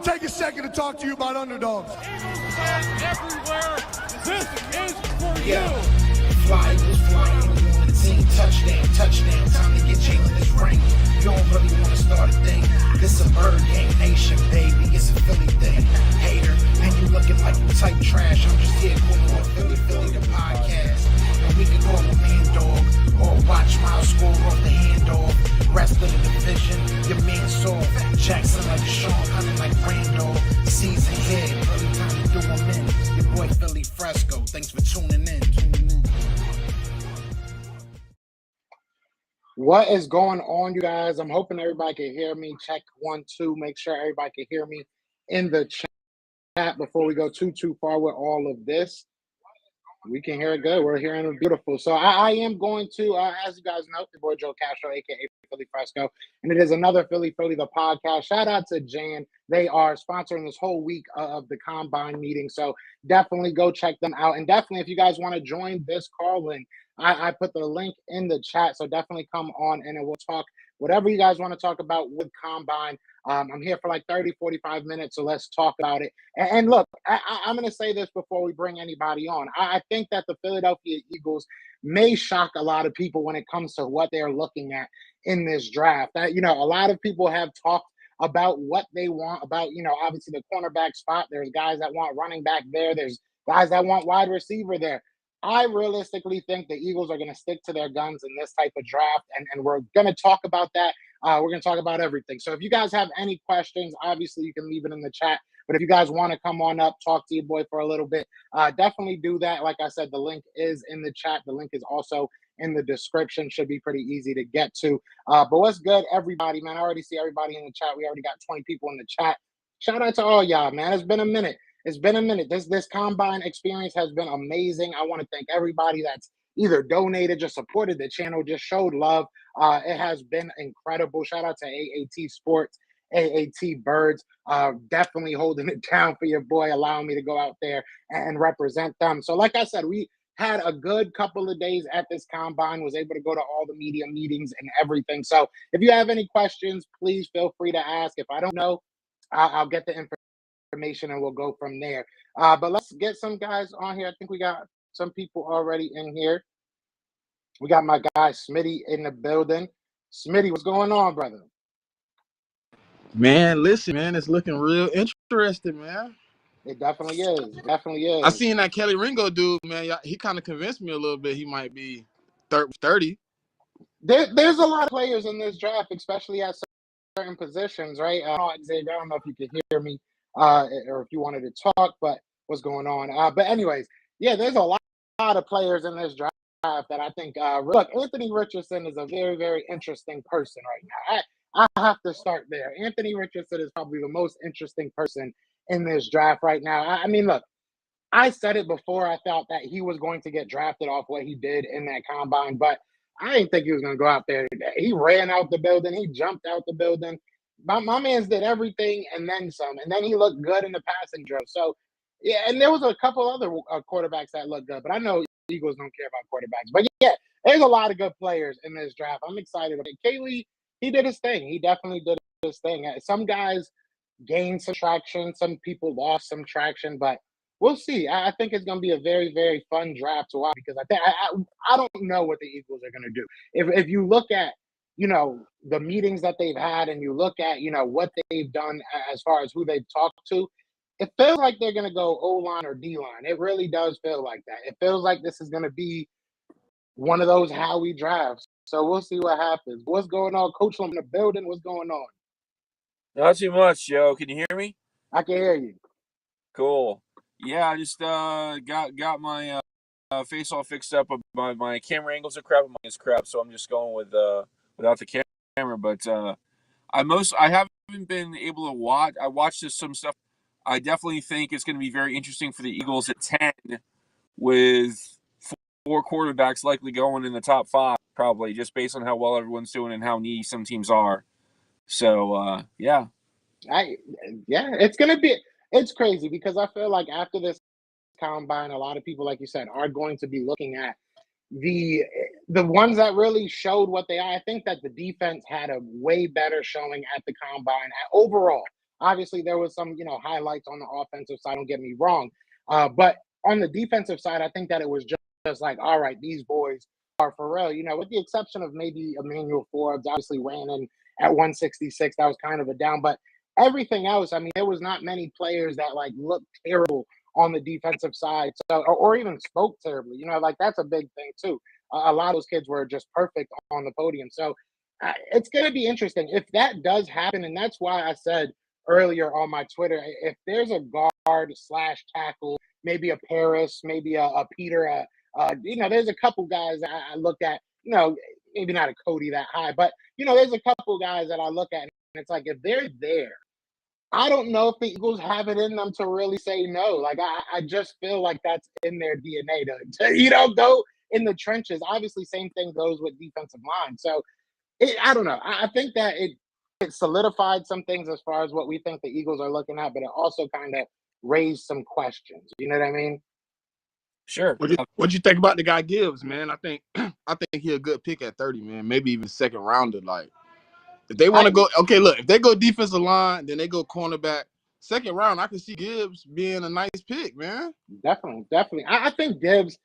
take a second to talk to you about underdogs. Everywhere, this is for Yeah. you. Fly was flying on the team. Touchdown. Time to get Jalen this ring. You don't really want to start a thing. This a bird gang nation, baby. It's a Philly thing. Hater, and you looking like you type trash. I'm just here calling on Philly the podcast. And we can call a man dog or watch Miles score off the handoff. Rest of the division, your man saw Jackson like Sean, hunting like Randall. Season here, early time to do them in. Your boy Philly Fresco. Thanks for tuning in. What is going on, you guys? I'm hoping everybody can hear me. Check 1, 2. Make sure everybody can hear me in the chat before we go too far with all of this. We can hear it good. We're hearing it beautiful. So I am going to, as you guys know, the boy Joe Castro, a.k.a. Philly Fresco, and it is another Philly the podcast. Shout out to JJAANN. They are sponsoring this whole week of the Combine meeting, so definitely go check them out. And definitely, if you guys want to join this call-in, I put the link in the chat, so definitely come on and we'll talk whatever you guys want to talk about with Combine. I'm here for like 30, 45 minutes, so let's talk about it. And look, I'm going to say this before we bring anybody on. I think that the Philadelphia Eagles may shock a lot of people when it comes to what they're looking at in this draft. That, a lot of people have talked about what they want, about, obviously the cornerback spot. There's guys that want running back there. There's guys that want wide receiver there. I realistically think the Eagles are going to stick to their guns in this type of draft, and we're going to talk about that. We're going to talk about everything. So if you guys have any questions, obviously you can leave it in the chat. But if you guys want to come on up, talk to your boy for a little bit, definitely do that. Like I said, the link is in the chat. The link is also in the description. Should be pretty easy to get to. But what's good, everybody, man? I already see everybody in the chat. We already got 20 people in the chat. Shout out to all y'all, man. It's been a minute. This Combine experience has been amazing. I want to thank everybody that's either donated, just supported the channel, just showed love. It has been incredible. Shout out to AAT Sports, AAT Birds, definitely holding it down for your boy, allowing me to go out there and represent them. So like I said, we had a good couple of days at this Combine, was able to go to all the media meetings and everything. So if you have any questions, please feel free to ask. If I don't know, I'll get the information and we'll go from there. But let's get some guys on here. I think we got some people already in here. We got my guy Smitty in the building. Smitty, what's going on, brother? Man, listen, man, it's looking real interesting, man. It definitely is. Definitely is. I seen that Kelly Ringo dude, man. He kind of convinced me a little bit. He might be 30. There's a lot of players in this draft, especially at certain positions, right? I don't know if you could hear me or if you wanted to talk, but what's going on? But anyways, yeah, there's a lot of players in this draft that I think, look, Anthony Richardson is a very, very interesting person right now. I have to start there. Anthony Richardson is probably the most interesting person in this draft right now. I mean, look, I said it before. I thought that he was going to get drafted off what he did in that Combine, but I didn't think he was going to go out there. He ran out the building. He jumped out the building. My man's did everything and then some, and then he looked good in the passing drill. So, yeah, and there was a couple other quarterbacks that looked good, but I know Eagles don't care about quarterbacks. But yeah, there's a lot of good players in this draft. I'm excited about it. Kaylee, he did his thing. He definitely did his thing. Some guys gained some traction. Some people lost some traction, but we'll see. I think it's going to be a very, very fun draft to watch because I don't know what the Eagles are going to do. If you look at, the meetings that they've had and you look at, what they've done as far as who they've talked to, it feels like they're going to go O-line or D-line. It really does feel like that. It feels like this is going to be one of those Howie drafts. So we'll see what happens. What's going on? Coach in the building, what's going on? Not too much, Joe. Can you hear me? I can hear you. Cool. Yeah, I just got my face all fixed up. My camera angles are crap. Mine is crap, so I'm just going with without the camera. But I haven't been able to watch. I watched some stuff. I definitely think it's going to be very interesting for the Eagles at 10, with 4 quarterbacks likely going in the top 5, probably just based on how well everyone's doing and how needy some teams are. So yeah. It's crazy because I feel like after this Combine, a lot of people, like you said, are going to be looking at the ones that really showed what they are. I think that the defense had a way better showing at the Combine overall. Obviously, there was some, highlights on the offensive side. Don't get me wrong, but on the defensive side, I think that it was just like, all right, these boys are for real. With the exception of maybe Emmanuel Forbes, obviously ran in at 166. That was kind of a down, but everything else, I mean, there was not many players that like looked terrible on the defensive side, so or even spoke terribly. Like that's a big thing too. A lot of those kids were just perfect on the podium. So it's going to be interesting if that does happen, and that's why I said earlier on my Twitter, if there's a guard slash tackle, maybe a Paris, maybe a Peter, there's a couple guys I look at, maybe not a Cody that high, but there's a couple guys that I look at, and it's like if they're there, I don't know if the Eagles have it in them to really say no. Like I just feel like that's in their DNA to go in the trenches. Obviously, same thing goes with defensive line. So I don't know. I think that it solidified some things as far as what we think the Eagles are looking at, but it also kind of raised some questions. You know what I mean? Sure. What you think about the guy Gibbs, man? I think he a good pick at 30, man. Maybe even second rounder. Like if they want to go, okay, look, if they go defensive line, then they go cornerback. Second round, I can see Gibbs being a nice pick, man. Definitely. I think Gibbs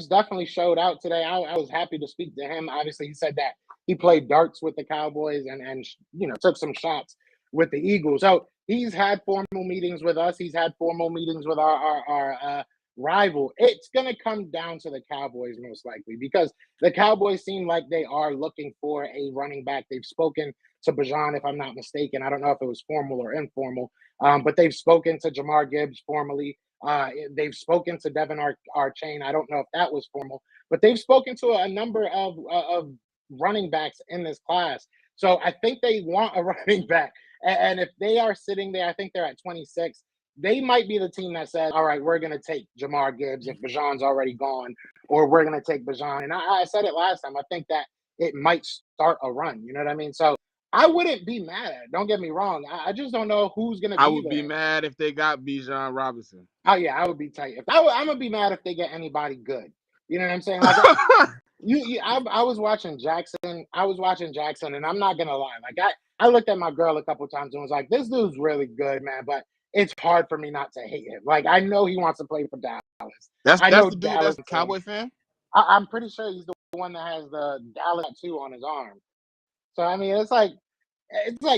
definitely showed out today. I was happy to speak to him. Obviously, he said that he played darts with the Cowboys and took some shots with the Eagles. So he's had formal meetings with us. He's had formal meetings with our rival. It's going to come down to the Cowboys most likely because the Cowboys seem like they are looking for a running back. They've spoken to Bajan, if I'm not mistaken. I don't know if it was formal or informal, but they've spoken to Jamar Gibbs formally. They've spoken to Devin Archain. I don't know if that was formal, but they've spoken to a number of running backs in this class. So I think they want a running back. And if they are sitting there, I think they're at 26. They might be the team that says, all right, we're going to take Jamar Gibbs if Bajan's already gone, or we're going to take Bajan. And I said it last time. I think that it might start a run. You know what I mean? So I wouldn't be mad at it. Don't get me wrong. I just don't know who's going to be I would there. be mad if they got Bijan Robinson. Oh, yeah, I would be tight. I'm going to be mad if they get anybody good. You know what I'm saying? Like, I was watching Jackson. And I'm not going to lie. Like, I looked at my girl a couple times and was like, this dude's really good, man. But it's hard for me not to hate him. Like, I know he wants to play for Dallas. That's I know the dude Dallas that's a Cowboy fan? I'm pretty sure he's the one that has the Dallas tattoo on his arm. So, I mean, it's like,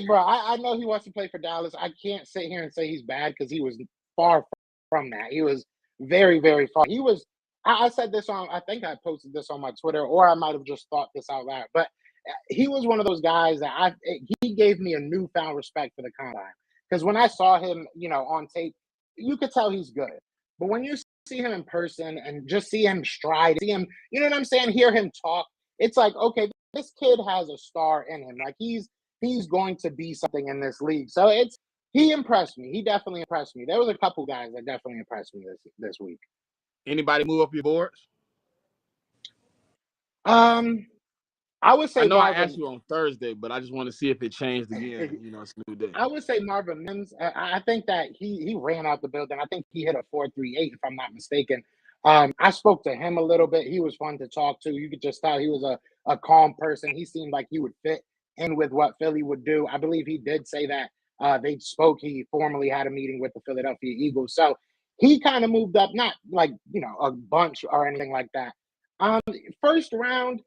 bro, I know he wants to play for Dallas. I can't sit here and say he's bad because he was far from that. He was very, very far. I said this I think I posted this on my Twitter, or I might have just thought this out loud. But he was one of those guys that he gave me a newfound respect for the combine. Because when I saw him, on tape, you could tell he's good. But when you see him in person and just see him stride, see him, you know what I'm saying, hear him talk, it's like, okay, this kid has a star in him. Like he's going to be something in this league. So he impressed me. He definitely impressed me. There was a couple guys that definitely impressed me this week. Anybody move up your boards? I would say I know Marvin, I asked you on Thursday, but I just want to see if it changed again. It's a new day. I would say Marvin Mims. I think that he ran out the building. I think he hit a 4.38, if I'm not mistaken. I spoke to him a little bit. He was fun to talk to. You could just tell he was a calm person. He seemed like he would fit in with what Philly would do. I believe he did say that they spoke. He formally had a meeting with the Philadelphia Eagles. So he kind of moved up, not like, a bunch or anything like that. First round,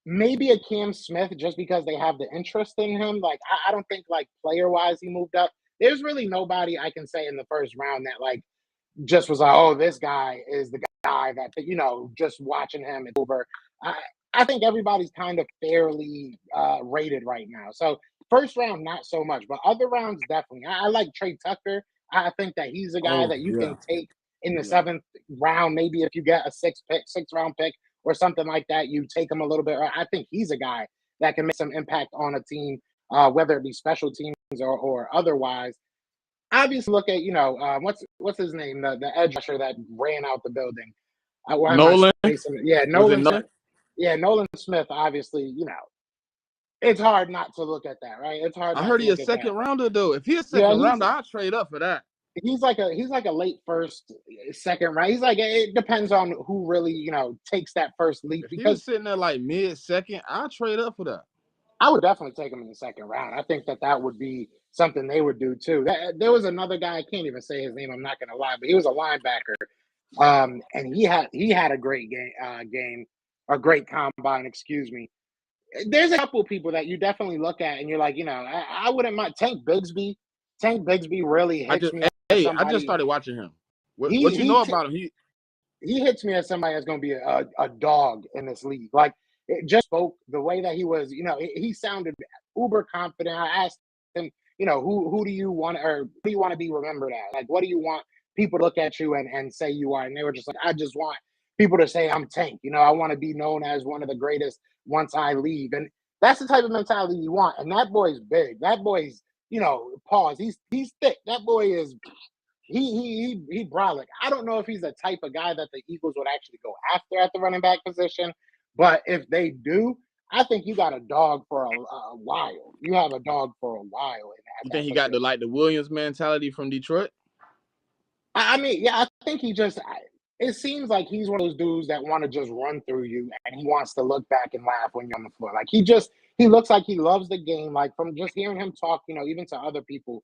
maybe a Cam Smith just because they have the interest in him. Like, I don't think, like, player-wise he moved up. There's really nobody I can say in the first round that, like, just was like, oh, this guy is the guy that, just watching him, it's over. I think everybody's kind of fairly rated right now. So first round, not so much. But other rounds, definitely. I like Trey Tucker. I think that he's a guy that you can take in the seventh round. Maybe if you get a sixth round pick, or something like that, you take him a little bit. I think he's a guy that can make some impact on a team, whether it be special teams or otherwise. Obviously, look at, what's his name, the edge rusher that ran out the building. Nolan? Yeah, Nolan Smith. Yeah, Nolan Smith, obviously, it's hard not to look at that, right? It's hard. I heard he a second rounder, though. If he's a second rounder, I'll trade up for that. He's like a late first, second round. He's like, it depends on who really, takes that first leap. If he was sitting there like mid-second, I'll trade up for that. I would definitely take him in the second round. I think that would be something they would do too. There was another guy, I can't even say his name, I'm not gonna lie, but he was a linebacker. And he had a great game, a great combine, excuse me. There's a couple people that you definitely look at and you're like, I wouldn't mind Tank Bigsby. Tank Bigsby really hits me as I just somebody. started watching him. He What you know he about him? he hits me as somebody that's going to be a dog in this league. Like it just spoke the way that he was. He sounded uber confident. I asked him, who do you want, or who do you want to be remembered as? Like, what do you want people to look at you and say you are? And they were just like, I just want people to say I'm Tank. I want to be known as one of the greatest once I leave. And that's the type of mentality you want. And that boy's big. That boy's, pause. He's thick. That boy is he brolic. I don't know if he's the type of guy that the Eagles would actually go after at the running back position, but if they do, I think you got a dog for a while. You have a dog for a while You at think that he got position. the Williams mentality from Detroit? I mean, yeah, I think it seems like he's one of those dudes that want to just run through you and he wants to look back and laugh when you're on the floor. Like he looks like he loves the game. Like from just hearing him talk, even to other people,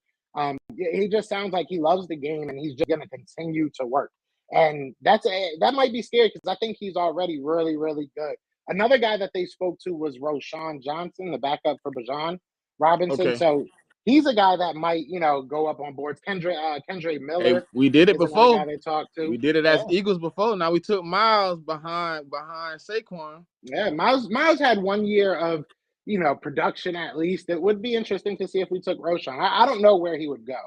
he just sounds like he loves the game and he's just going to continue to work. And that might be scary because I think he's already really, really good. Another guy that they spoke to was Roshan Johnson, the backup for Bajan Robinson. Okay. So he's a guy that might, go up on boards. Kendre Hey, Miller we did it is another before. guy they talked We to. did it Yeah, as Eagles before. Now we took Miles behind Saquon. yeah. Miles had 1 year of production at least. It would be interesting to see if we took Roshan. I don't know where he would go.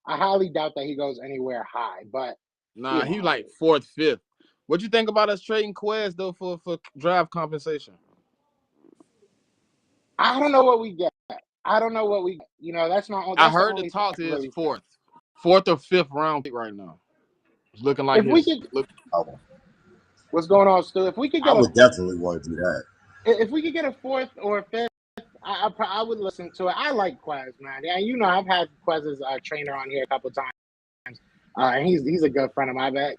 I highly doubt that he goes anywhere high, but Nah, you he know, like fourth, fifth. What you think about us trading Quez though for draft compensation? I don't know what we get. I don't know what we get. I That's the heard the only thing I talk can is really say. fourth or fifth round pick right now. It's looking like If we his could, look. what's going on, Stu? If we could I get a would definitely want to do that. if we could get a fourth or a fifth, I would listen to it. I like Quez, man. Yeah, I've had Quez's trainer on here a couple times, and he's a good friend of mine. But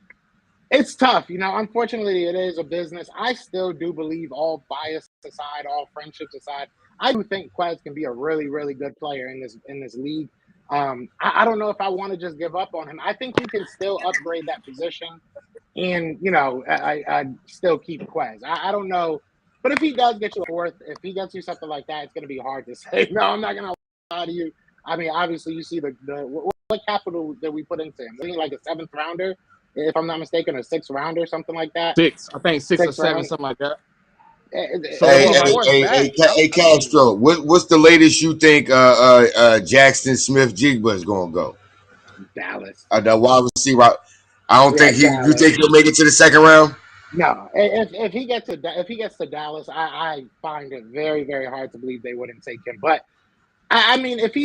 it's tough, Unfortunately, it is a business. I still do believe, all bias aside, all friendships aside, I do think Quez can be a really, really good player in this league. I don't know if I want to just give up on him. I think you can still upgrade that position, and I still keep Quez. I don't know, but if he does get you a fourth, if he gets you something like that, it's going to be hard to say. No, I'm not going to lie to you. I mean, obviously, you see what capital did we put into him? I think like a seventh rounder, if I'm not mistaken, a sixth rounder, something like that. Six. I think six or Sixth seven, round. something like that. So Hey, for a hey, fourth hey, back, hey, hey I mean, Castro, what's the latest you think Jackson Smith Jigba is gonna go? Dallas. The wide receiver. I don't Yeah, think you Dallas. think he'll make it to the second round? No, if he gets to Dallas, I find it very, very hard to believe they wouldn't take him. But I mean, if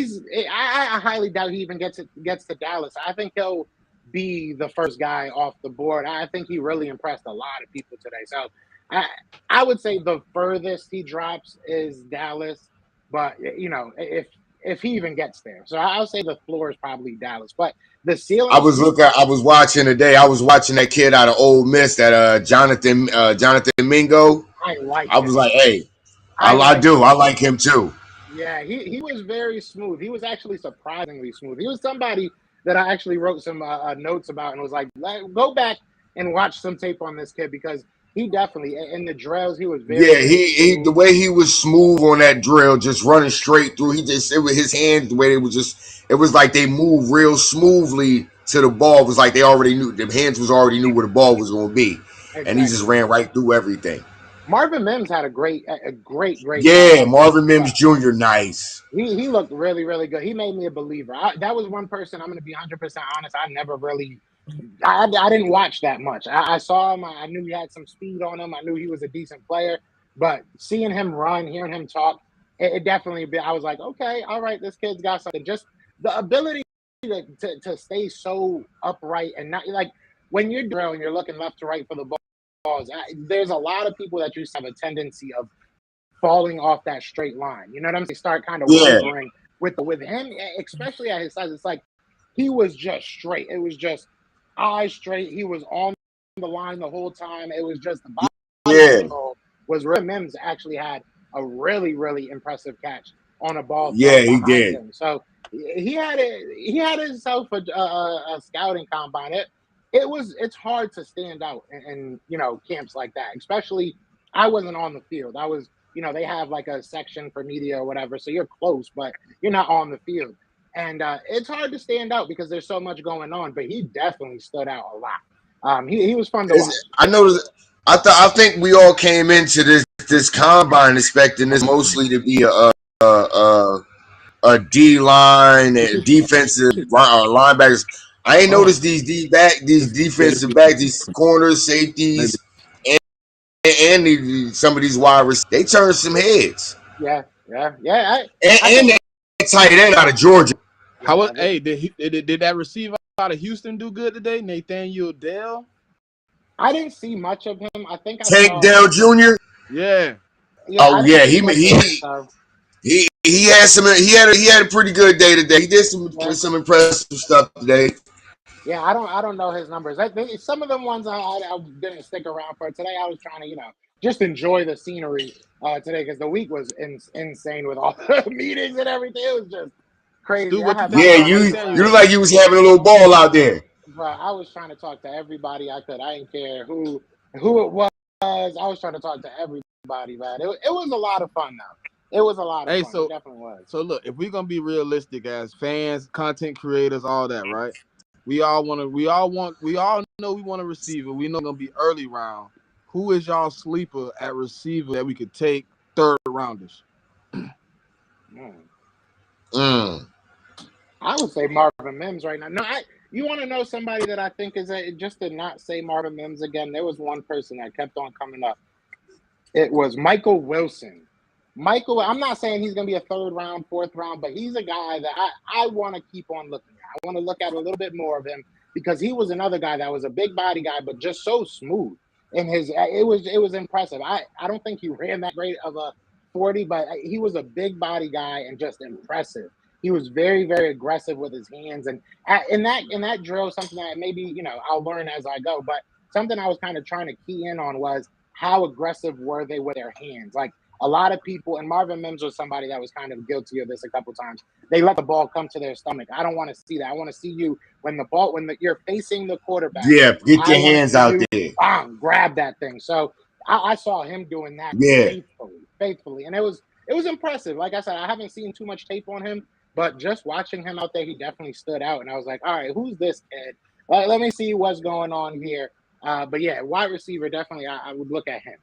I highly doubt he even gets to Dallas. I think he'll be the first guy off the board. I think he really impressed a lot of people today. So I I would say the furthest he drops is Dallas, but if he even gets there, so I'll say the floor is probably Dallas. But the ceiling, I was watching today. I was watching that kid out of Ole Miss, that Jonathan Mingo. I like I was him. like, hey, I like him. I like him too. Yeah, he was very smooth. He was actually surprisingly smooth. He was somebody that I actually wrote some notes about and was like, go back and watch some tape on this kid because he definitely in the drills he was very, Yeah, very he the smooth. way he was smooth on that drill, just running straight through. It was his hands, the way they was just, it was like they moved real smoothly to the ball. It was like they already knew, the hands was already knew where the ball was going to be, and he just Exactly. ran right through everything. Marvin Mims had a great Yeah, game Marvin as Mims well. Jr. Nice. He looked really, really good. He made me a believer. That was one person, I'm going to be 100% honest. I never really I didn't watch that much. I saw him. I knew he had some speed on him. I knew he was a decent player. But seeing him run, hearing him talk, it definitely. I was like, okay, all right, this kid's got something. Just the ability to stay so upright and not like when you're drilling, you're looking left to right for the balls. There's a lot of people that just have a tendency of falling off that straight line. You know what I'm saying? Start kind of Yeah, wavering with him, especially at his size. It's like he was just straight. It was just eyes straight. He was on the line the whole time. It was just the body yeah. control was real. Mims actually had a really, really impressive catch on a ball Yeah, thrown he behind did. him. So he had himself a scouting combine. It's hard to stand out in camps like that, especially I wasn't on the field. I was, they have like a section for media or whatever, so you're close, but you're not on the field. And it's hard to stand out because there's so much going on, but he definitely stood out a lot. He was fun to watch. I noticed. I think we all came into this combine expecting this mostly to be a D line and defensive linebackers. I ain't noticed these defensive backs, these corners, safeties, and some of these wide receivers. They turned some heads. Yeah. I And think, that tight end out of Georgia. How was? yeah, Hey, did that receiver out of Houston do good today? Nathaniel Dell. I didn't see much of him. I think I Tank saw. Dell Jr. Yeah. Yeah, Oh I didn't yeah, see much of him. So he had some. He had a pretty good day today. He did yeah, some impressive stuff today. yeah. I don't know his numbers. Some of them ones I didn't stick around for today. I was trying to just enjoy the scenery today because the week was insane with all the meetings and everything. It was just Stu, crazy. I what you had my think Yeah, about mom on you the Nathaniel look line. though? like you was having a little ball out there. Bro, I was trying to talk to everybody I could. I didn't care who it was. I was trying to talk to everybody, man. It was a lot of fun though. It was a lot of Hey, fun. It definitely was. so look, if we're gonna be realistic as fans, content creators, all that, right? We all know we want a receiver. We know it's gonna be early round. Who is y'all sleeper at receiver that we could take third rounders? Mm. Mm. I would say Marvin Mims right now. No, you want to know somebody that I think is just to not say Marvin Mims again. There was one person that kept on coming up. It was Michael Wilson. Michael, I'm not saying he's going to be a third round, fourth round, but he's a guy that I want to keep on looking at. I want to look at a little bit more of him because he was another guy that was a big body guy, but just so smooth. In it was impressive. I don't think he ran that great of a 40, but he was a big body guy and just impressive. He was very, very aggressive with his hands, and in that drill, something that maybe I'll learn as I go. But something I was kind of trying to key in on was how aggressive were they with their hands. Like a lot of people, and Marvin Mims was somebody that was kind of guilty of this a couple times. They let the ball come to their stomach. I don't want to see that. I want to see you when you're facing the quarterback. Yeah, get I your want to hands see out you there. grab that thing. So I saw him doing that Yeah, faithfully, and it was impressive. Like I said, I haven't seen too much tape on him, but just watching him out there, he definitely stood out. And I was like, all right, who's this kid? Let me see what's going on here. But yeah, wide receiver, definitely, I would look at him.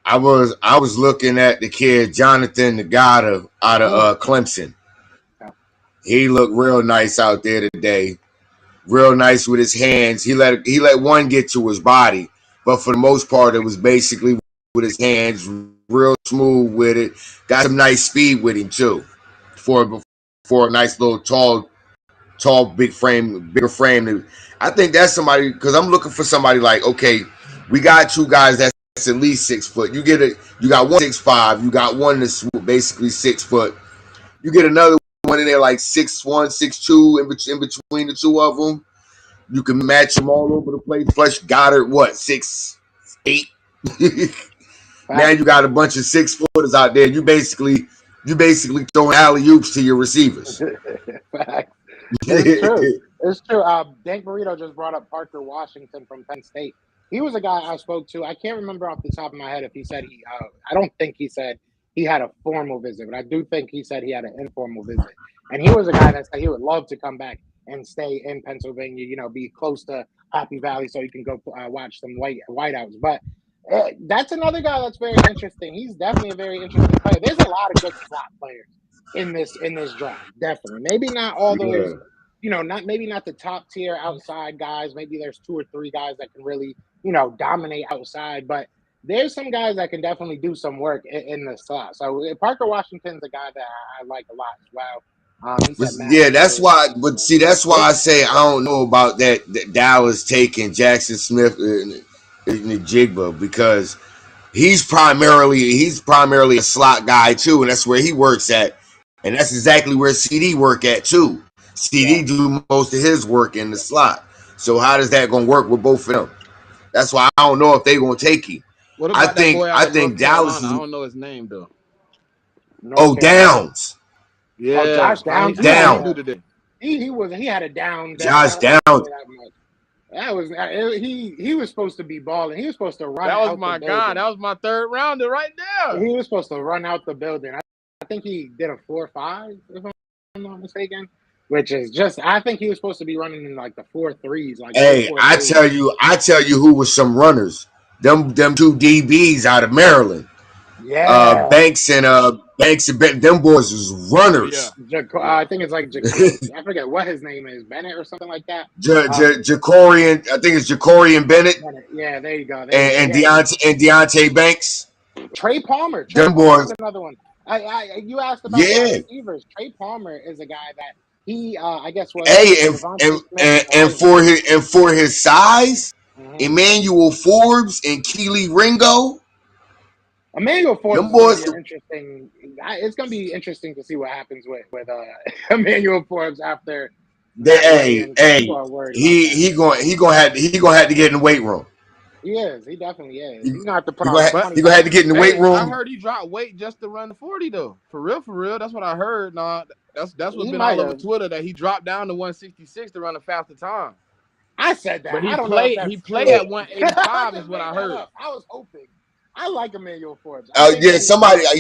I was looking at the kid Jonathan the God out of Mm. Clemson. Yeah. He looked real nice out there today. Real nice with his hands. He let one get to his body, but for the most part, it was basically with his hands. Real smooth with it. Got some nice speed with him too. For a nice little tall, bigger frame. I think that's somebody because I'm looking for somebody like okay, we got two guys that's at least 6 foot. You got one 6'5", you got one that's basically 6 foot. You get another one in there like 6'1", 6'2", in between the two of them. You can match them all over the place. Plus Goddard, what 6'8". Now Facts. you got a bunch of 6-footers out there. You basically throwing alley oops to your receivers. Facts. It's true. It's true. Dank Burrito just brought up Parker Washington from Penn State. He was a guy I spoke to. I can't remember off the top of my head if he said he. I don't think he said he had a formal visit, but I do think he said he had an informal visit. And he was a guy that said he would love to come back and stay in Pennsylvania. Be close to Happy Valley so he can go watch some whiteouts. But that's another guy that's very interesting. He's definitely a very interesting player. There's a lot of good slot players in this draft. Definitely, maybe not all Yeah. those. Not the top tier outside guys. Maybe there's 2 or 3 guys that can really, dominate outside. But there's some guys that can definitely do some work in the slot. So Parker Washington's a guy that I like a lot as well. He said Matt Yeah, that's Barkley. why. But see, that's why I say I don't know about that Dallas taking Jackson Smith in the Jigba because he's primarily a slot guy too, and that's where he works at, and that's exactly where CD work at too. Yeah. CD do most of his work in the slot. So how does that gonna work with both of them? That's why I don't know if they gonna take him. What I about that think boy out I of North think Dallas Carolina? I is don't know his name though. North Oh, Carolina. Downs. Oh, Yeah. Josh Downs. How he Down. do today? He had a down day. Josh I'll say Downs. that much. That was he was supposed to be balling. He was supposed to run That was out the my guy. building. That was my third rounder right there. He was supposed to run out the building. I think he did a 4.5, if I'm not mistaken. Which is just I think he was supposed to be running in like the 4.3s, like low Hey, 4.3s. I tell you who was some runners. Them two DBs out of Maryland. Yeah. Banks and them boys was Oh yeah. runners. Yeah. I think it's like I forget what his name is, Bennett or something like that. Jacorian, I think it's Jacorian Bennett Bennett. Yeah, there you go. There you go. and Yeah. Deontay Banks. Trey Palmer. Trey Them Palmer boys, is another one. You asked about wide yeah. receivers. Trey Palmer is a guy that he I guess was Hey, Devontae Smith's and for his size, hmm Emmanuel Forbes and Keely Ringo, Emmanuel Forbes them is going to be boys. an interesting. It's going to be interesting to see what happens with Emmanuel Forbes after that weigh-in. People are worried about that. He gonna have to get in the weight room. He is. He definitely is. He, He's going to have to put he on gonna like have, But 20 he gonna have to pounds. get in the weight hey, I room. heard he dropped weight just to run the 40 though. For real. That's what I heard. Nah, that's what's He been all might over have. Twitter that he dropped down to 166 to run a faster time. I said that. But I don't know if he that's played true. at I 185 is just what made I that heard. up. I was hoping. I like Emmanuel Forbes. I think Yeah, that he's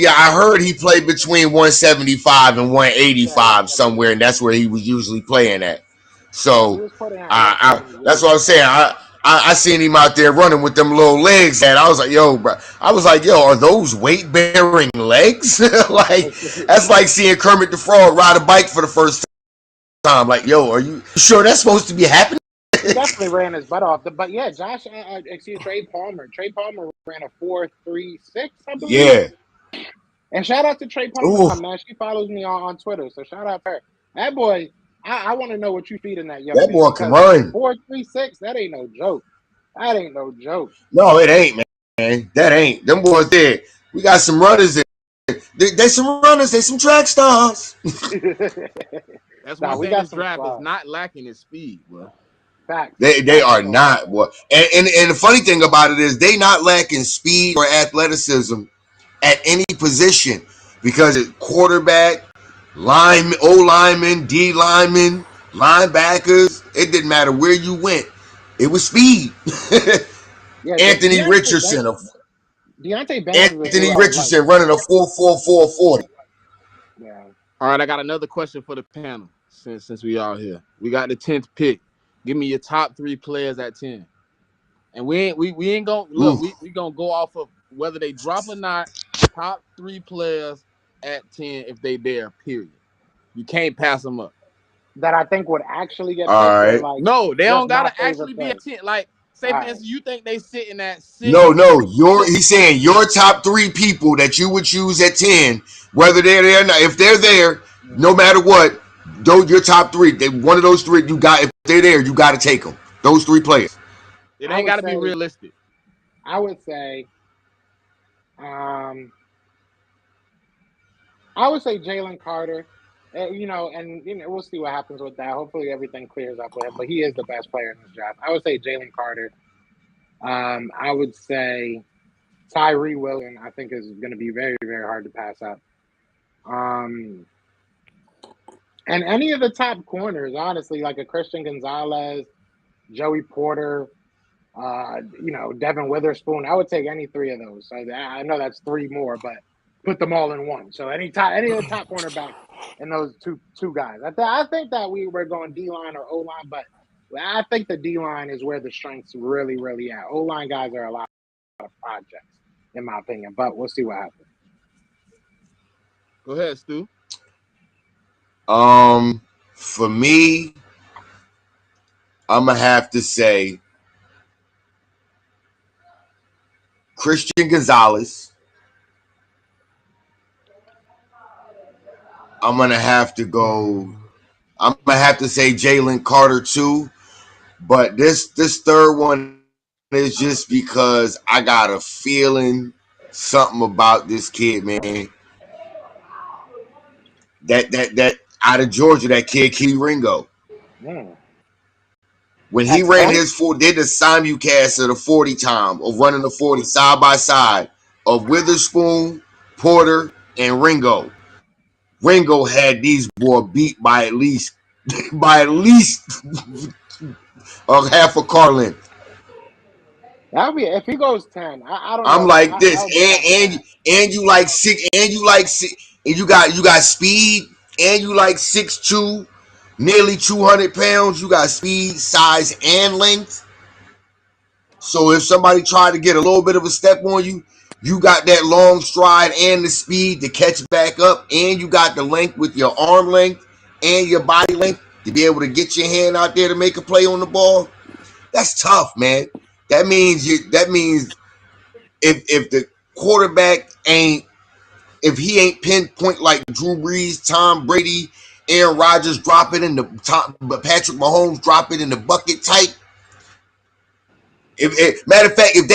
I heard he played between 175 and yeah, 185 somewhere, 175. and that's where he was usually playing at. Yeah, he So, was putting at 170. that's what I'm saying. I seen him out there running with them little legs, and I was like, yo, bro. I was like, yo, are those weight bearing legs? Like, that's like seeing Kermit the Frog ride a bike for the first time. Like, yo, are you sure that's supposed to be happening? He definitely ran his butt off. But yeah, Trey Palmer. Trey Palmer ran a 4.36, I believe. Yeah. And shout out to Trey Ooh, Palmer, man. She follows me on Twitter, so shout out to her. That boy, I want to know what you feeding that young that man boy can because run. 4.36, that ain't no joke. That ain't no joke. No, it ain't, man. That ain't. Them boys there. We got some runners there. They some runners. They some track stars. That's Nah, one we thing got this some draft is flaws. not lacking is speed, bro. Facts. They Facts are is all not what. And the funny thing about it is they not lacking speed or athleticism at any position because it's quarterback, lineman, O lineman, D lineman, linebackers. It didn't matter where you went. It was speed. Yeah, Anthony Richardson, Deontay Banks is a dude Anthony I would like. Richardson running a 4.4440. Yeah. All right, I got another question for the panel since we all here. We got the 10th pick. Give me your top 3 players at 10. And we ain't gonna look, Ooh. we gonna go off of whether they drop or not. Top 3 players at 10 if they there, period. You can't pass them up. That I think would actually get All picked or right. like No, they just don't my gotta actually favorite be at player. 10. Like, say All for right. instance, you think they sitting at 6. No, he's saying your top 3 people that you would choose at 10, whether they're there or not. If they're there, no matter what, your top 3, one of those 3, you got. If they're there, you got to take them. Those 3 players. It I ain't would gotta be say realistic. I would say um I would say Jalen Carter. We'll see what happens with that. Hopefully everything clears up with him, but he is the best player in this draft. I would say Jalen Carter. I would say Tyree Wilson, I think, is going to be very, very hard to pass up. Um, and any of the top corners, honestly, like a Christian Gonzalez, Joey Porter, Devin Witherspoon. I would take any 3 of those. So I know that's 3 more, but put them all in one. So any of the top cornerbacks and those two guys. I think that we were going D line or O line, but I think the D line is where the strengths really, really at. O line guys are a lot of projects, in my opinion. But we'll see what happens. Go ahead, Stu. For me, I'm gonna have to say Christian Gonzalez. I'm gonna have to go. I'm gonna have to say Jalen Carter too. But this third one is just because I got a feeling something about this kid, man. That out of Georgia, that kid Key Ringo. Mm. When he At ran 10? his did the simulcast of the 40 time of running the 40 side by side of Witherspoon, Porter, and Ringo. Ringo had these boy beat by at least by at least half a car length. That'll be if he goes 10. I don't I'm know. like this, I'll be happy with that. and you like six, and you got speed, and you like 6'2", nearly 200 pounds. You got speed, size, and length. So if somebody tried to get a little bit of a step on you, you got that long stride and the speed to catch back up, and you got the length with your arm length and your body length to be able to get your hand out there to make a play on the ball. That's tough, man. That means if the quarterback ain't if he ain't pinpoint like Drew Brees, Tom Brady, Aaron Rodgers drop it in the top, but Patrick Mahomes drop it in the bucket type. Matter of fact, if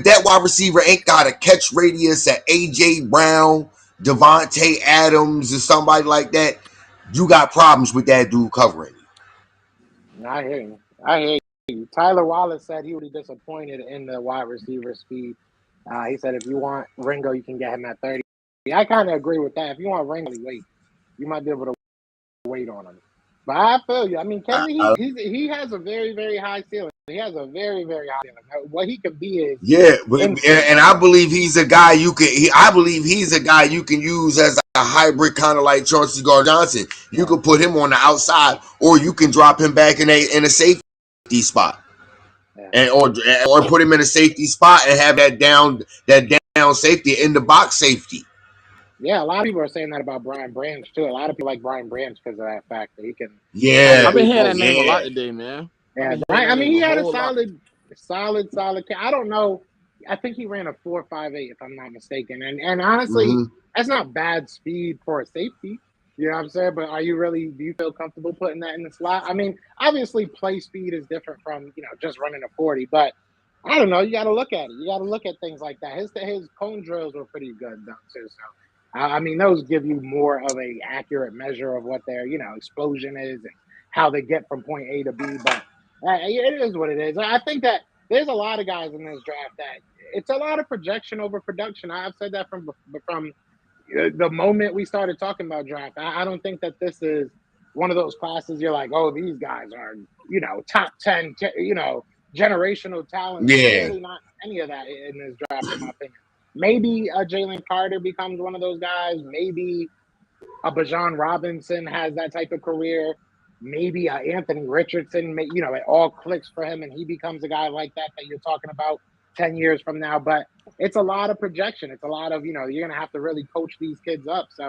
that wide receiver ain't got a catch radius at AJ Brown, Devontae Adams, or somebody like that, you got problems with that dude covering. I hear you. I hear you. Tyler Wallace said he would be disappointed in the wide receiver speed. He said if you want Ringo, you can get him at 30. I kind of agree with that. If you want Ringo, wait. You might be able to wait on him. But I feel you. I mean, Kenny, he has a very, very high ceiling. He has a very, very high ceiling. What he could be is Yeah, and insane. I believe he's a guy you can. I believe he's a guy you can use as a hybrid, kind of like Chauncey Gardner-Johnson. You can put him on the outside, or you can drop him back in a safety spot, and or put him in a safety spot and have that down safety in the box safety. Yeah, a lot of people are saying that about Brian Branch too. A lot of people like Brian Branch because of that fact that he can I've Yeah, been obviously hearing play. that name a lot yeah. today, man. I've Yeah, been hearing Brian. that I mean, name he a had a whole lot. solid. I don't know. I think he ran a 4.58 if I'm not mistaken. And honestly, Mm-hmm. that's not bad speed for a safety. You know what I'm saying? But do you feel comfortable putting that in the slot? I mean, obviously play speed is different from, just running a 40, but I don't know. You got to look at it. You got to look at things like that. His cone drills were pretty good though too. So I mean, those give you more of a accurate measure of what their explosion is and how they get from point A to B. But it is what it is. I think that there's a lot of guys in this draft that it's a lot of projection over production. I've said that from the moment we started talking about draft. I don't think that this is one of those classes you're like, oh, these guys are top 10, generational talent. There's Yeah, really not any of that in this draft, in my opinion. Maybe Jalen Carter becomes one of those guys. Maybe a Bijan Robinson has that type of career. Maybe Anthony Richardson, it all clicks for him and he becomes a guy like that you're talking about 10 years from now. But it's a lot of projection. It's a lot of, you're going to have to really coach these kids up. So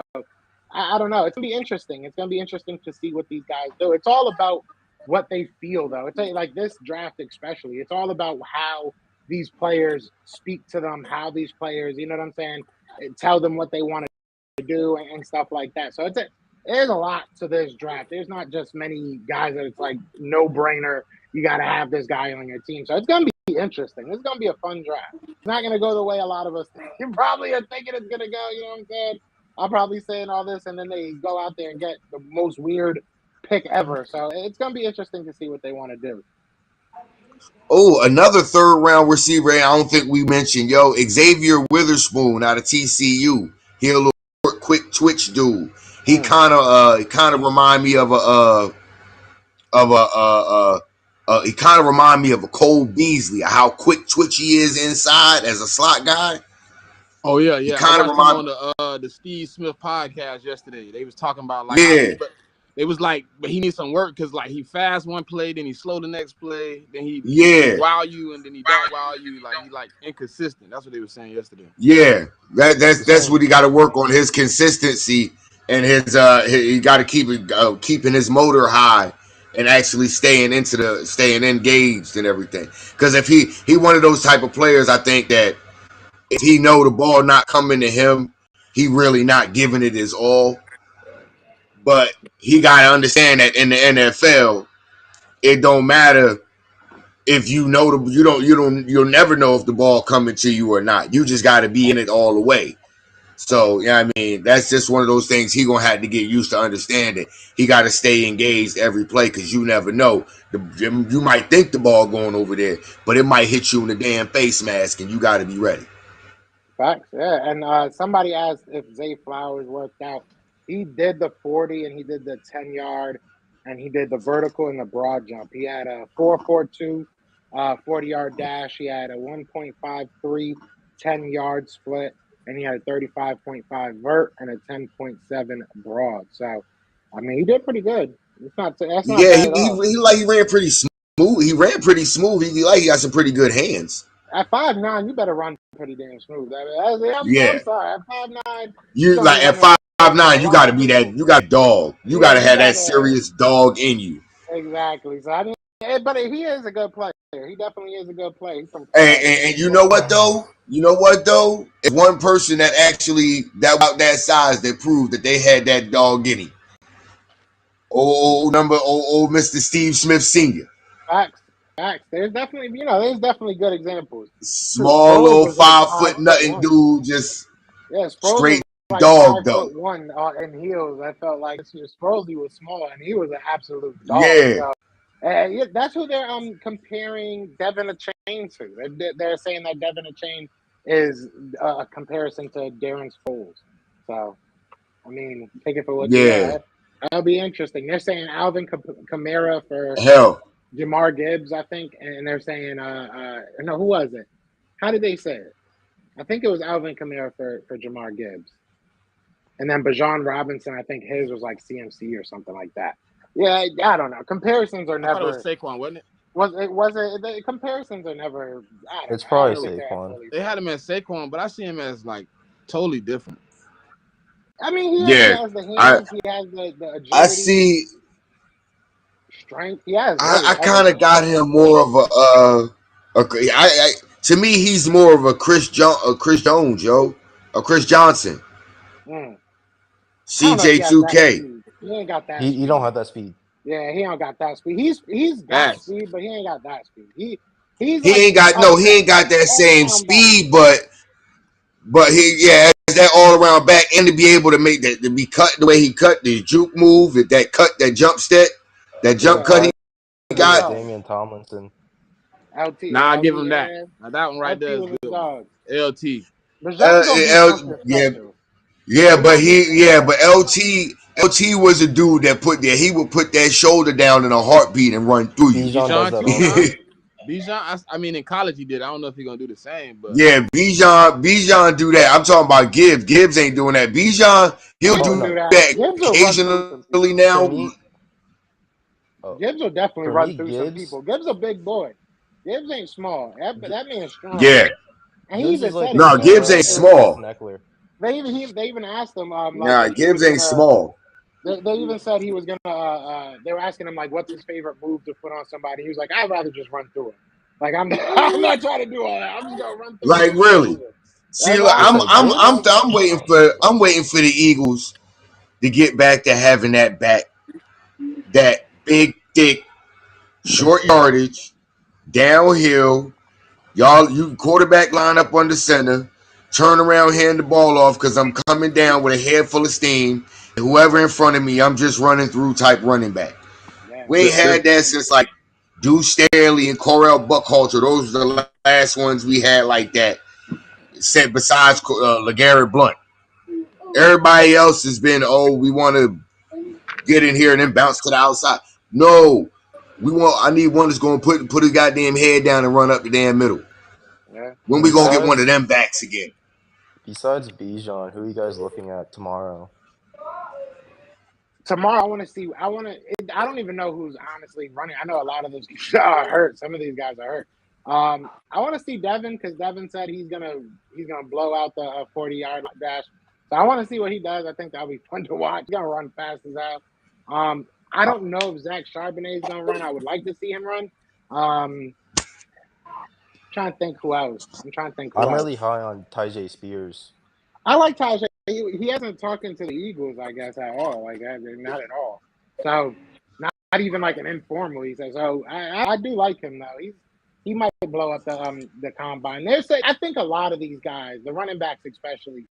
I don't know. It's going to be interesting. It's going to be interesting to see what these guys do. It's all about what they feel, though. It's like this draft, especially. It's all about how these players speak to them, how these players, you know what I'm saying, tell them what they want to do and stuff like that. So there's a lot to this draft. There's not just many guys that it's like no brainer. You got to have this guy on your team. So it's going to be interesting. It's going to be a fun draft. It's not going to go the way a lot of us probably are thinking it's going to go. You know what I'm saying? I'm probably saying all this and then they go out there and get the most weird pick ever. So it's going to be interesting to see what they want to do. Oh, another third round receiver. I don't think we mentioned. Xavier Witherspoon out of TCU. He a little quick twitch dude. He kind of remind me of he kind of remind me of a Cole Beasley. How quick twitch he is inside as a slot guy. Oh yeah, He yeah. I kind of watched him remind. on the Steve Smith podcast yesterday. They was talking about like how Yeah, but it was like, but he needs some work because like he fast one play, then he slow the next play, then he yeah, wow you, and then he don't wow you. Like he like inconsistent. That's what they were saying yesterday. yeah. That's So what he got to work on, his consistency and his he got to keep it keeping his motor high and actually staying engaged and everything. Because if he one of those type of players, I think that if he know the ball not coming to him, he really not giving it his all. But he got to understand that in the NFL, it don't matter if you'll never know if the ball coming to you or not. You just got to be in it all the way. So yeah, I mean that's just one of those things he gonna have to get used to understanding. He got to stay engaged every play because you never know. You might think the ball going over there, but it might hit you in the damn face mask, and you got to be ready. Facts, yeah. And somebody asked if Zay Flowers worked out. He did the 40 and he did the 10 yard and he did the vertical and the broad jump. He had a 4.42 40-yard dash. He had a 1.53 10-yard split and he had a 35.5 vert and a 10.7 broad. So, I mean, he did pretty good. That's not Yeah, bad at all. he ran pretty smooth. He ran pretty smooth. He got some pretty good hands. At 5'9", you better run pretty damn smooth. I'm Yeah, sorry. At 5'9", you're you gonna be like at running five a nine, you lot got to be that. smoother. You got dog. You got Yeah, to you have that gotta serious dog in you. exactly. So I mean, but he is a good player. He definitely is a good player. He's from And you know what though? You know what though? It's one person that actually that size that proved that they had that dog in him. Old Mr. Steve Smith Sr. facts. Facts. There's definitely good examples. Shoot, Small Sproles little was like 5 foot 5'1". nothing dude, just Yeah, Sproles straight was like dog five though. foot one in heels. I felt like Sproles he was small and he was an absolute dog. Yeah, So yeah, that's who they're comparing Devin a Chain to. They're saying that Devin a Chain is a comparison to Darren Sproles. So I mean, take it for what you yeah. will. That'll be interesting. They're saying Alvin Kamara for Hell, Jamar Gibbs, I think, and they're saying no, who was it? How did they say it? I think it was Alvin Kamara for Jamar Gibbs. And then Bajan Robinson, I think his was like CMC or something like that. Yeah, I don't know. Comparisons are I thought it was never Saquon, wasn't it? the comparisons are never. I don't It's know. I don't probably really care Saquon. fully They for had it. him as Saquon, but I see him as like totally different. I mean, he yeah. has the I hands, he has the I agility, see. strength. He has I really kind of everything. got him more of to me he's more of a Chris Jones, yo, a Chris Johnson, Mm. I don't know if he has that CJ2K. speed. He ain't got that He don't speed. have that speed. Yeah, he don't got that speed. He's got Facts. speed, but he ain't got that speed. He's He like ain't got a no, he ain't got that all same around back. speed, but he has that all around back and to be able to make that to be cut the way he cut the juke move, that jump step, that He jump Yeah, cut he reminds me big of got. dog. Damian Tomlinson. LT, Now I give him that. yeah. Now that one right LT there is a was a good one. dog. LT. But Jean gonna be something Yeah, special. yeah, He but gonna be LT was a dude that he would put that shoulder down in a heartbeat and run through you. Bijan does Bijan that too, nah. also. Bijan, I mean in college he did. I don't know if he's gonna do the same, but Yeah, Bijan do that. I'm talking about Gibbs. Gibbs ain't doing that. Bijan, he'll Gibbs Oh will do do no, that. that Gibbs will run through some occasionally people. for now. me, oh, Gibbs will definitely for run me, through some Gibbs. people. Gibbs a big boy. Gibbs ain't small. That man's strong. Yeah, And he Gibbs even is said like it. no, Gibbs ain't It was Ernest small. Neckler. they even asked him like Nah, if he was Gibbs ain't gonna. small. They even said he was gonna. They were asking him like, "What's his favorite move to put on somebody?" He was like, "I'd rather just run through it. Like I'm not trying to do all that. I'm just gonna run through Like you and get really. over it." See, That's like, Who I said Gibbs? I'm waiting for the Eagles to get back to having that big, thick, short yardage, downhill. Y'all, you quarterback line up under center, turn around, hand the ball off because I'm coming down with a head full of steam. And whoever in front of me, I'm just running through type running back. yeah. We ain't had that since like Deuce Staley and Corell Buckhalter. Those are the last ones we had like that. Said besides LeGarrette Blunt. Everybody else has been, oh, we want to get in here and then bounce to the outside. No, I need one that's going to put his goddamn head down and run up the damn middle. Yeah. When we gonna get one of Besides them backs again? besides Bijan, who are you guys looking at tomorrow? Tomorrow, I want to see. I don't even know who's honestly running. I know a lot of those guys are hurt. Some of these guys are hurt. I want to see Devin because Devin said he's gonna blow out the 40-yard dash. So I want to see what he does. I think that'll be fun to watch. He's gonna run fast as hell. I I, don't know if Zach Charbonnet is gonna run. I would like to see him run. Um, trying to think who else. I'm trying to think who I'm else. really high on Tyjae Spears. I like Tajay. He hasn't talking to the Eagles, I guess, at all. Like, not at all. So, not even like an informal. He says, "So I do like him though. He might blow up the combine." I think a lot of these guys, the running backs especially,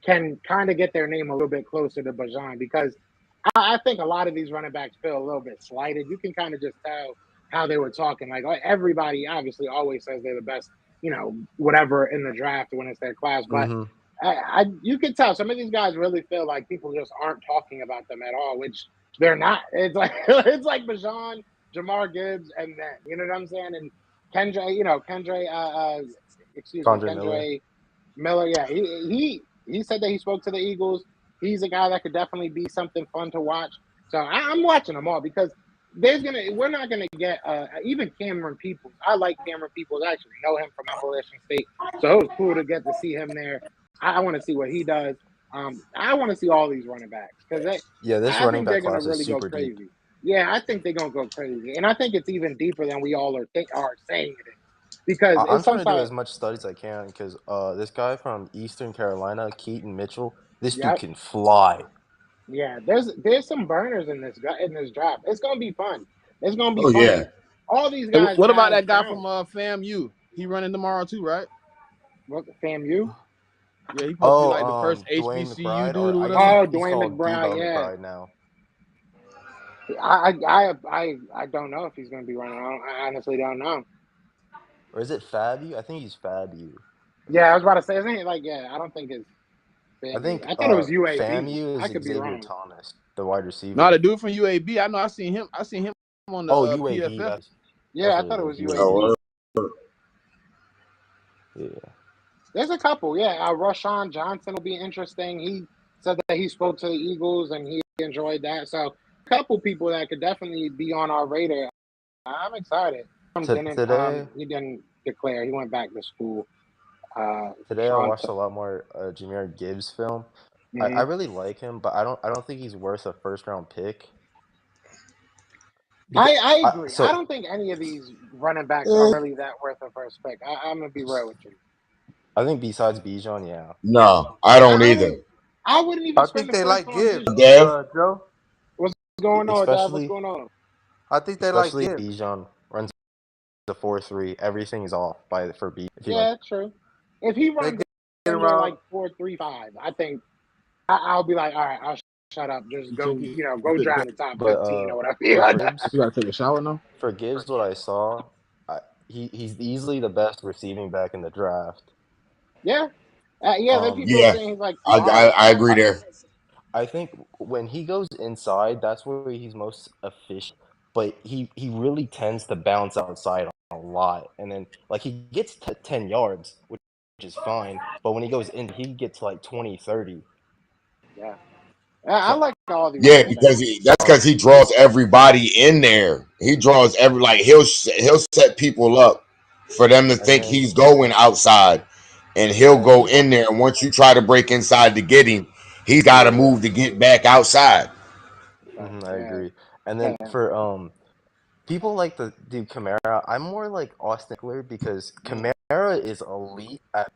can kind of get their name a little bit closer to Bajan because I think a lot of these running backs feel a little bit slighted. You can kind of just tell how they were talking. Like everybody, obviously, always says they're the best whatever in the draft when it's their class. But Mm-hmm. you can tell some of these guys really feel like people just aren't talking about them at all, which they're not. It's like it's like Bajan, Jamar Gibbs, and then you know what I'm saying, and Kendra, excuse me, Condre Miller. Kendra Miller. Yeah, he said that he spoke to the Eagles. He's a guy that could definitely be something fun to watch. So I'm watching them all because we're not gonna get even Cameron Peoples. I like Cameron Peoples. I actually know him from Appalachian State, so it was cool to get to see him there. I want to see what he does. I want to see all these running backs because This I running think they're back gonna class is really go super deep. crazy. Yeah, I think they're gonna go crazy, and I think it's even deeper than we all are saying it is because I'm it's trying to do sometimes. as much study as I can because this guy from Eastern Carolina, Keaton Mitchell, this dude Yep. can fly. Yeah, there's some burners in this draft. It's gonna be fun. It's gonna be Oh fun, yeah. and all these Hey, guys what about have that guy from talent. FAMU? He running tomorrow too, right? What FAMU? Yeah, he supposed to be like the Oh, first Dwayne HBCU McBride, dude or or I guess whatever. he's Dwayne called McBride. Debo Yeah, McBride now. I don't know if he's gonna be running. I honestly don't know. Or is it Fabu? I think he's Fabu. Yeah, I was about to say, isn't it like I don't think it's I FAMU. think I thought it was UAB. FAMU is I could be Xavier wrong. Thomas, the wide No, receiver. the dude from UAB. I know. I seen him. I seen him on the Oh, UAB. PFF. Yeah, That's I what thought it it is. was UAB. UAB. Oh, Yeah. There's a couple. Yeah, Rashawn Johnson will be interesting. He said that he spoke to the Eagles and he enjoyed that. So, a couple people that could definitely be on our radar. I'm excited. Today, He didn't declare. He went back to school. today I Sean. watched a lot more Jahmyr Gibbs film. I Mhm. really like him, but I don't think he's worth a first round pick. I agree. I So don't think any of these running backs are really that worth a first pick. I'm gonna be real with you. I think besides Bijan, yeah. no, I don't I either. wouldn't. I wouldn't even I spend think the they first like on Gibbs, Bijan. Dev, Joe. What's going on, Dad? What's Especially going on? I think they like especially Gibbs. Bijan runs the 4.3. Everything is off by for B if he runs. Yeah, true. If he They runs get under around. like 4.35, I think I'll be like, all right, I'll shut up. Just You go, took it. You go took drive that. the top But 15 or whatever. for Yeah, Gibbs, You gotta take a shower now. for Gibbs, what I saw, he's easily the best receiving back in the draft. yeah. Yeah. Then people are yeah, saying he's like I, I Kamara. I agree there. I think when he goes inside, that's where he's most efficient. But he really tends to bounce outside a lot, and then like he gets to 10 yards, which is fine. But when he goes in, he gets like 20, 30. Yeah. I So like all these Yeah, running backs. because that's because he draws everybody in there. He draws like he'll set people up for them to and think then he's going outside, and he'll and then go in there. And once you try to break inside to get him, he's got to move to get back outside. I Yeah. agree. And then for people like the dude Kamara, I'm more like Austin Eckler because Kamara is elite at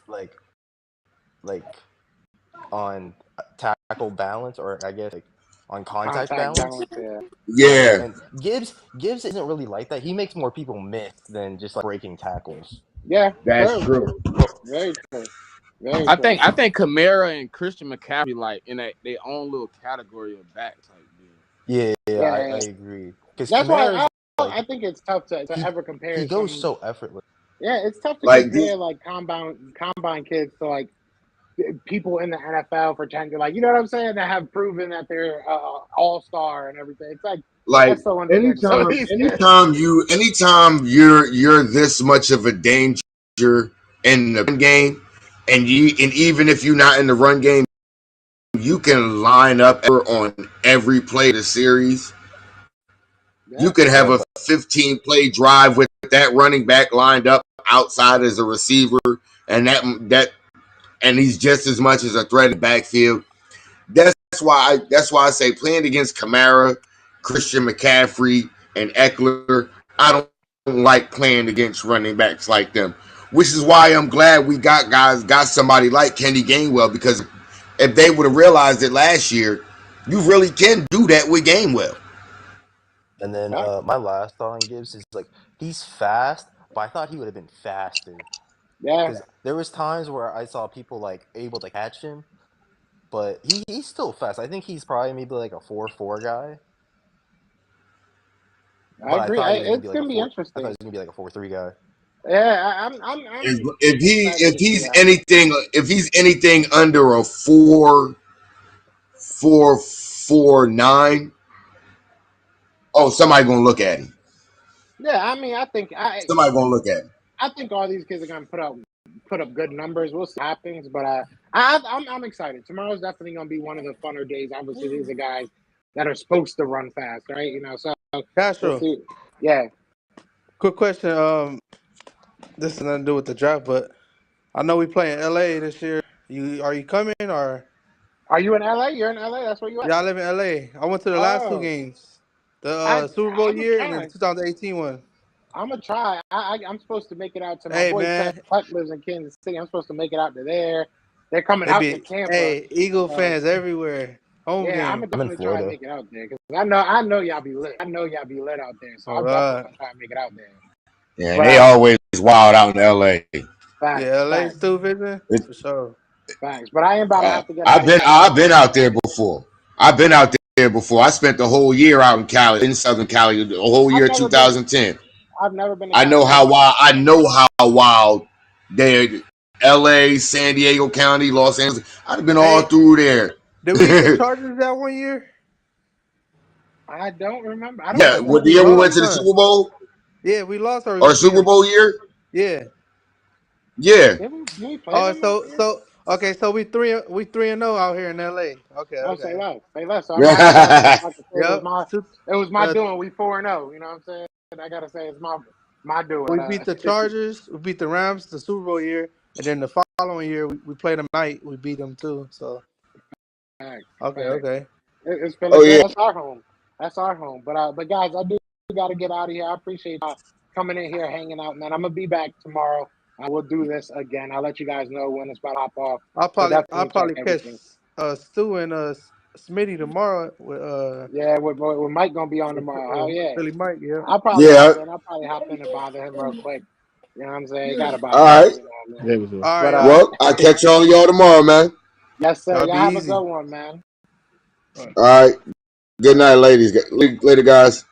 like like on tackle balance, or I guess like on contact Contact balance. balance. Yeah. Yeah, And Gibbs isn't really like that. He makes more people miss than just like breaking tackles. Yeah. that's True. true. Very true. Very I true. think Kamara and Christian McCaffrey like in their own little category of back type deal. I Yeah. agree. Because That's why Kamara is I like think it's tough to ever he compare goes some. so effortless. Yeah, it's tough to Like this, compare like combine kids to like people in the NFL for 10 like you know what I'm saying that have proven that they're all star and everything. It's like like that's so unfair to some of these kids. anytime you're this much of a danger in the run game, and even if you're not in the run game, you can line up on every play of the series. You Yeah, could have Yeah, a but 15 play drive with that running back lined up outside as a receiver, and and he's just as much as a threat in the backfield. That's why I say playing against Kamara, Christian McCaffrey, and Eckler, I don't like playing against running backs like them. Which is why I'm glad we got somebody like Kenny Gainwell, because if they would have realized it last year, you really can do that with Gainwell. and then yeah, my last thought on Gibbs is like he's fast, but I thought he would have been faster yeah. because there was times where I saw people like able to catch him, but he's still fast. I think he's probably maybe like a 4.4 guy, I but I agree. thought he was gonna be It's like a gonna be four. I thought he interesting. was gonna be like a 4.3 guy. Yeah, If he excited to see that. if he's anything under a 4.49, oh, somebody gonna look at him. Yeah, I mean, Somebody gonna look at him. I think all these kids are gonna put up good numbers. We'll see what happens, but I'm excited. Tomorrow's definitely gonna be one of the funner days. Obviously, these are guys that are supposed to run fast, right? You know, so we'll Castro, see. Yeah. quick question. This has nothing to do with the draft, but I know we play in LA this year. Are you coming or? Are you in LA? You're in LA. That's where you at. Yeah, I live in LA. I went to the last two Oh, games, the I Super Bowl I'm gonna year and then try. the 2018 one. I'm gonna try. I'm supposed to make it out to my Hey boy Ted man, Putt lives in Kansas City. I'm supposed to make it out to there. They're coming they out to be Tampa. Eagle So fans everywhere. Home yeah, I'm game. gonna I'm in definitely try to Florida. make it out there because I know y'all be lit. I know y'all be lit out there. So Oh I'm definitely God. gonna try to make it out there. Yeah, and But they always wild out in LA. Yeah, facts, LA facts, still visiting for sure. facts. But I am about to have to get out I've of here. been I gotta I've go. been out there before. I've been out there before. I spent the whole year out in Cali, in Southern Cali, the whole I've year never been. 2010. I've never been to I know how California. wild. I know how wild they, L.A., San Diego County, Los Angeles. I've been all Hey, through there. did we beat the Chargers that one year? I don't remember. I don't Yeah, I think think what so. the we year we went lost, to the huh? Super Bowl Yeah, we lost or we or beat Super them. Bowl year? Yeah. Yeah, Did we play Oh, them that year? okay, so we 3-0 out here in LA. Okay, Oh, okay. say less. So I'm gonna have to go there. I'm about to say Yep. it was my The, doing. We 4-0. You know what I'm saying? I gotta say it's my doing. we beat the Chargers, we beat the Rams the Super Bowl year, and then the following year we played them night, we beat them too. So Facts, okay, facts. okay. It's feeling oh good. yeah. That's our home. That's our home. But guys, I do got to get out of here. I appreciate coming in here, hanging out, man. I'm gonna be back tomorrow. I will do this again. I'll let you guys know when it's about to hop off. So I'll definitely check probably catch everything. Stu and Smitty tomorrow with Yeah, with Mike gonna be on tomorrow. Hell yeah. Philly Mike. Yeah. I'll probably Yeah. hop in. I'll probably hop in and bother him real quick. You know what I'm saying? Gotta bother All him right. every now and then. There we go. All But right, Well, I'll catch all of y'all tomorrow, man. yes, sir. y'all Y'all be have a good easy. one, man. All right. Good night, ladies. Later, guys.